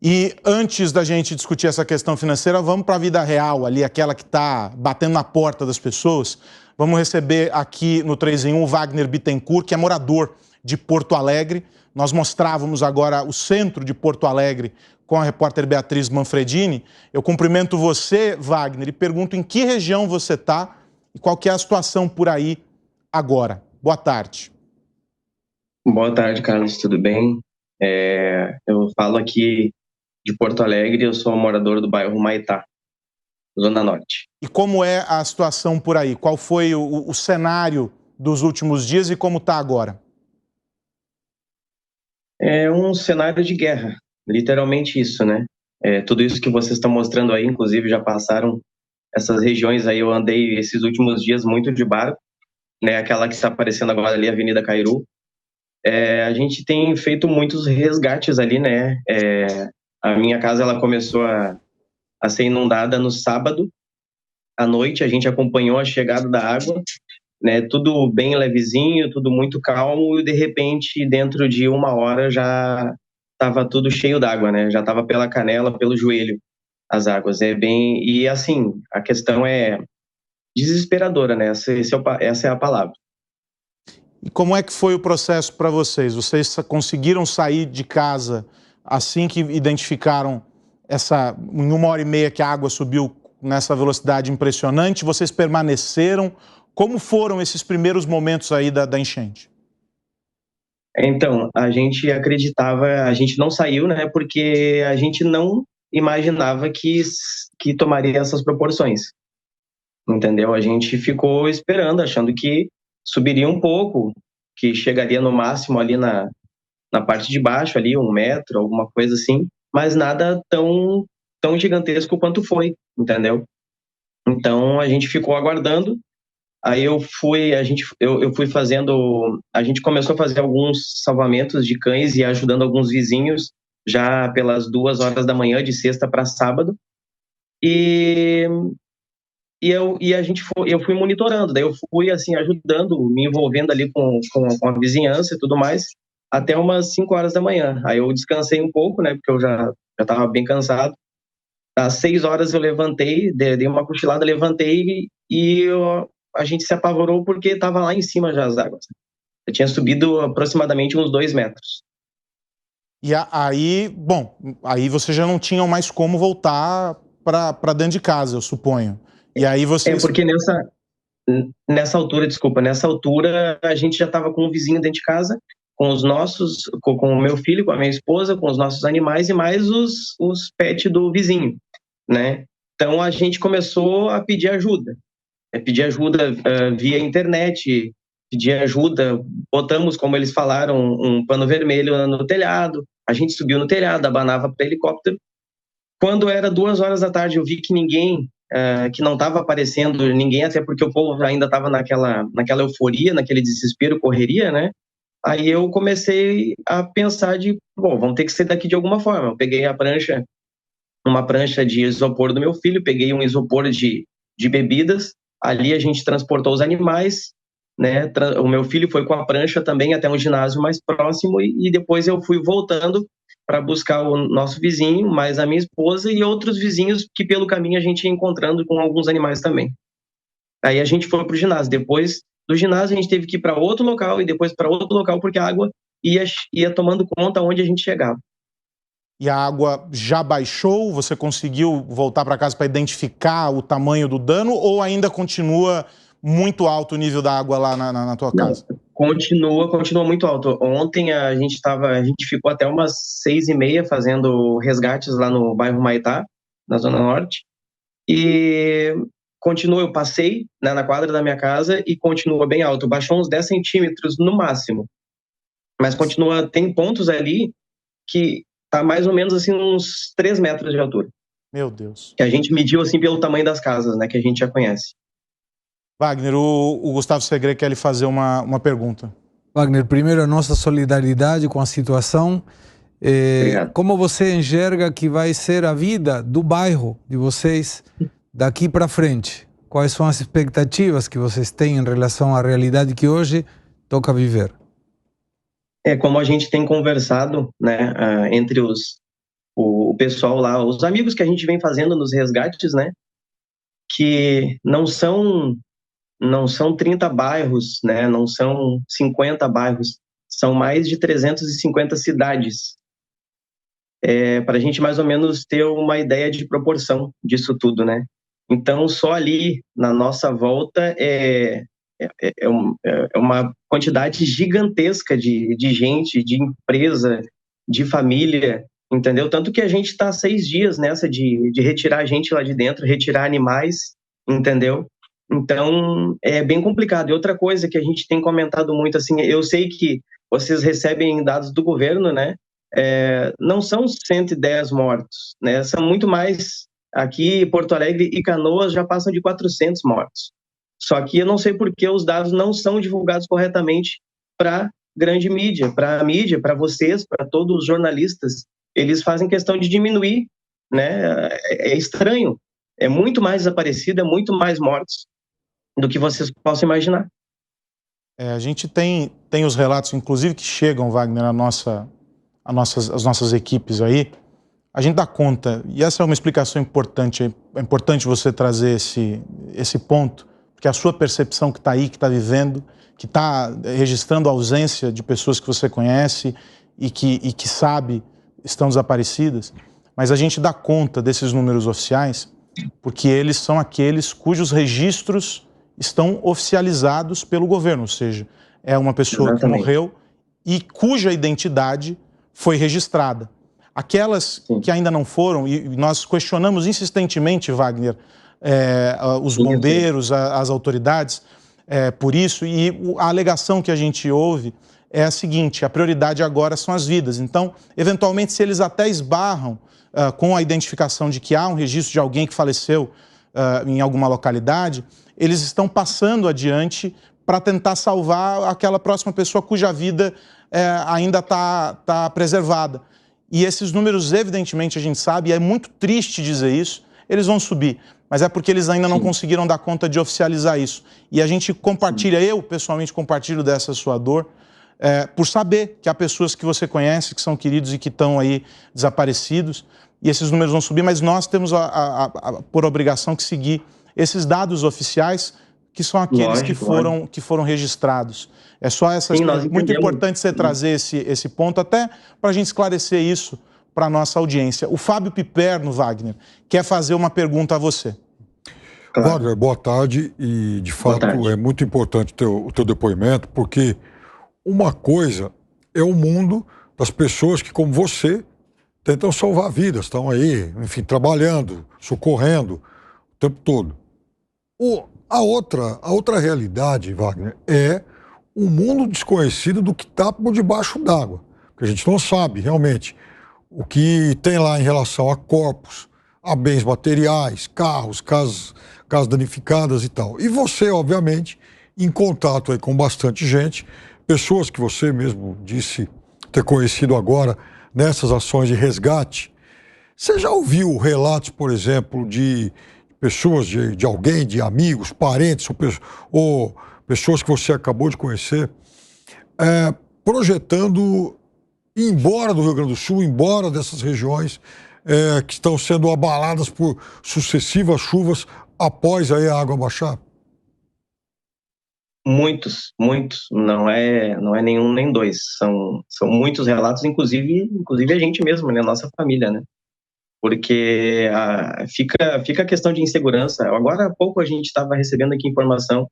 E antes da gente discutir essa questão financeira, vamos para a vida real, ali, aquela que está batendo na porta das pessoas. Vamos receber aqui no 3 em 1 o Wagner Bittencourt, que é morador de Porto Alegre. Nós mostrávamos agora o centro de Porto Alegre com a repórter Beatriz Manfredini. Eu cumprimento você, Wagner, e pergunto em que região você está e qual que é a situação por aí agora. Boa tarde. Boa tarde, Carlos, tudo bem? Eu falo aqui de Porto Alegre, eu sou morador do bairro Humaitá, Zona Norte. E como é a situação por aí? Qual foi o cenário dos últimos dias e como está agora? É um cenário de guerra, literalmente isso, né? Tudo isso que vocês estão mostrando aí, inclusive já passaram essas regiões aí, eu andei esses últimos dias muito de barco, né? Aquela que está aparecendo agora ali, Avenida Cairu. A gente tem feito muitos resgates ali, né? A minha casa, ela começou a ser inundada no sábado à noite, a gente acompanhou a chegada da água, né? Tudo bem levezinho, tudo muito calmo, e de repente, dentro de 1 hora, já estava tudo cheio d'água, né? Já estava pela canela, pelo joelho, as águas. E assim, a questão é desesperadora, né? Essa é a palavra. E como é que foi o processo para vocês? Vocês conseguiram sair de casa assim que identificaram em 1 hora e meia que a água subiu nessa velocidade impressionante? Vocês permaneceram? Como foram esses primeiros momentos aí da enchente? Então, a gente acreditava, a gente não saiu, né? Porque a gente não imaginava que tomaria essas proporções, entendeu? A gente ficou esperando, achando que subiria um pouco, que chegaria no máximo ali na parte de baixo, ali 1 metro, alguma coisa assim, mas nada tão gigantesco quanto foi, entendeu? Então a gente ficou aguardando. Aí eu fui fazendo, a gente começou a fazer alguns salvamentos de cães e ajudando alguns vizinhos já pelas 2 horas da manhã de sexta para sábado. E eu fui monitorando, daí eu fui assim ajudando, me envolvendo ali com a vizinhança e tudo mais, até umas 5 horas da manhã. Aí eu descansei um pouco, né, porque eu já estava bem cansado. Às 6 horas eu levantei, dei uma cochilada, levantei a gente se apavorou porque estava lá em cima já as águas. Eu tinha subido aproximadamente uns 2 metros. E aí, bom, aí vocês já não tinham mais como voltar para dentro de casa, eu suponho. E aí vocês... Porque nessa altura a gente já estava com um vizinho dentro de casa, com o meu filho, com a minha esposa, com os nossos animais e mais os pets do vizinho, né? Então a gente começou a pedir ajuda. Pedir ajuda via internet, pedir ajuda, botamos, como eles falaram, um pano vermelho no telhado, a gente subiu no telhado, abanava para helicóptero. Quando era 2 horas da tarde, eu vi que que não estava aparecendo ninguém, até porque o povo ainda estava naquela euforia, naquele desespero, correria, né? Aí eu comecei a pensar bom, vamos ter que sair daqui de alguma forma. Eu peguei uma prancha de isopor do meu filho, peguei um isopor de bebidas, ali a gente transportou os animais, né? O meu filho foi com a prancha também até um ginásio mais próximo e depois eu fui voltando para buscar o nosso vizinho, mais a minha esposa e outros vizinhos que pelo caminho a gente ia encontrando com alguns animais também. Aí a gente foi para o ginásio. Depois do ginásio a gente teve que ir para outro local e depois para outro local porque a água ia tomando conta onde a gente chegava. E a água já baixou? Você conseguiu voltar para casa para identificar o tamanho do dano ou ainda continua muito alto o nível da água lá na tua casa? Não, continua muito alto. Ontem a gente ficou até umas 6h30 fazendo resgates lá no bairro Humaitá, na Zona Norte. E eu passei, né, na quadra da minha casa e continua bem alto. Baixou uns 10 centímetros no máximo. Mas tem pontos ali que tá mais ou menos assim uns 3 metros de altura. Meu Deus. Que a gente mediu assim pelo tamanho das casas, né, que a gente já conhece. Wagner, o Gustavo Segre quer lhe fazer uma pergunta. Wagner, primeiro a nossa solidariedade com a situação. Como você enxerga que vai ser a vida do bairro de vocês daqui para frente? Quais são as expectativas que vocês têm em relação à realidade que hoje toca viver? Como a gente tem conversado, né, entre os o pessoal lá, os amigos que a gente vem fazendo nos resgates, né? Que não são 30 bairros, né? Não são 50 bairros, são mais de 350 cidades. Para a gente mais ou menos ter uma ideia de proporção disso tudo, né? Então, só ali na nossa volta é uma quantidade gigantesca de gente, de empresa, de família, entendeu? Tanto que a gente está 6 dias nessa de retirar gente lá de dentro, retirar animais, entendeu? Então, é bem complicado. E outra coisa que a gente tem comentado muito, assim, eu sei que vocês recebem dados do governo, né? Não são 110 mortos, né? São muito mais. Aqui, Porto Alegre e Canoas já passam de 400 mortos. Só que eu não sei por que os dados não são divulgados corretamente para grande mídia, para vocês, para todos os jornalistas. Eles fazem questão de diminuir, né? É estranho. É muito mais desaparecido, é muito mais mortos do que vocês possam imaginar. A gente tem os relatos, inclusive, que chegam, Wagner, as nossas equipes aí. A gente dá conta, e essa é uma explicação importante, é importante você trazer esse ponto, porque a sua percepção que está aí, que está vivendo, que está registrando a ausência de pessoas que você conhece e que sabe estão desaparecidas, mas a gente dá conta desses números oficiais porque eles são aqueles cujos registros estão oficializados pelo governo, ou seja, é uma pessoa que morreu e cuja identidade foi registrada. Aquelas que ainda não foram, e nós questionamos insistentemente, Wagner, os bombeiros, as autoridades, por isso, e a alegação que a gente ouve é a seguinte: a prioridade agora são as vidas. Então, eventualmente, se eles até esbarram com a identificação de que há um registro de alguém que faleceu em alguma localidade, eles estão passando adiante para tentar salvar aquela próxima pessoa cuja vida ainda está preservada. E esses números, evidentemente, a gente sabe, e é muito triste dizer isso, eles vão subir, mas é porque eles ainda não conseguiram dar conta de oficializar isso. E a gente compartilha, eu pessoalmente compartilho dessa sua dor, por saber que há pessoas que você conhece, que são queridos e que estão aí desaparecidos, e esses números vão subir, mas nós temos por obrigação que seguir esses dados oficiais, que são aqueles que foram registrados. É só essa... Muito importante você trazer esse ponto, até para a gente esclarecer isso para a nossa audiência. O Fábio Piperno, Wagner, quer fazer uma pergunta a você. Claro. Wagner, boa tarde, e de fato é muito importante o teu depoimento, porque uma coisa é o mundo das pessoas que, como você, tentam salvar vidas, estão aí, enfim, trabalhando, socorrendo o tempo todo. A outra realidade, Wagner, é um mundo desconhecido do que está por debaixo d'água, porque a gente não sabe realmente o que tem lá em relação a corpos, a bens materiais, carros, casas danificadas e tal. E você, obviamente, em contato aí com bastante gente, pessoas que você mesmo disse ter conhecido agora nessas ações de resgate. Você já ouviu relatos, por exemplo, de pessoas, de alguém, de amigos, parentes ou pessoas que você acabou de conhecer, projetando ir embora do Rio Grande do Sul, embora dessas regiões que estão sendo abaladas por sucessivas chuvas após aí a água baixar? Muitos, não é nenhum nem dois, são muitos relatos, inclusive a gente mesmo, né, nossa família, né? Porque fica a questão de insegurança. Agora há pouco a gente estava recebendo aqui informação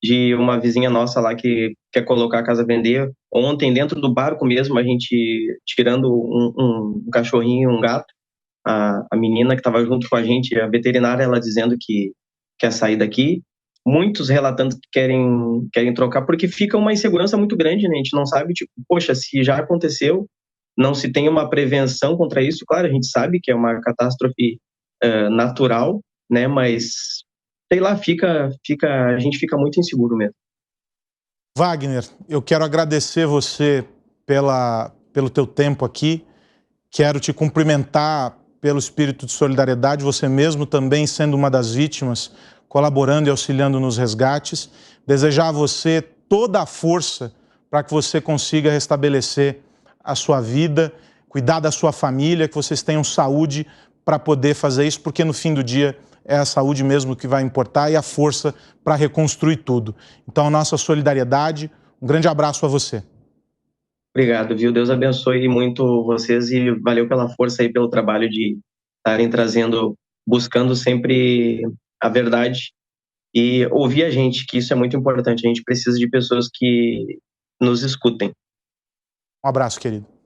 de uma vizinha nossa lá que quer colocar a casa a vender. Ontem, dentro do barco mesmo, a gente tirando um cachorrinho, um gato, a menina que estava junto com a gente, a veterinária, ela dizendo que quer sair daqui. Muitos relatando que querem trocar, porque fica uma insegurança muito grande, né? A gente não sabe, tipo, poxa, se já aconteceu, não se tem uma prevenção contra isso. Claro, a gente sabe que é uma catástrofe natural, né? Mas, sei lá, a gente fica muito inseguro mesmo. Wagner, eu quero agradecer você pelo teu tempo aqui, quero te cumprimentar pelo espírito de solidariedade, você mesmo também sendo uma das vítimas, colaborando e auxiliando nos resgates, desejar a você toda a força para que você consiga restabelecer a sua vida, cuidar da sua família, que vocês tenham saúde para poder fazer isso, porque no fim do dia é a saúde mesmo que vai importar e a força para reconstruir tudo. Então, a nossa solidariedade, um grande abraço a você. Obrigado, viu? Deus abençoe muito vocês e valeu pela força e pelo trabalho de estarem trazendo, buscando sempre a verdade e ouvir a gente, que isso é muito importante. A gente precisa de pessoas que nos escutem. Um abraço, querido.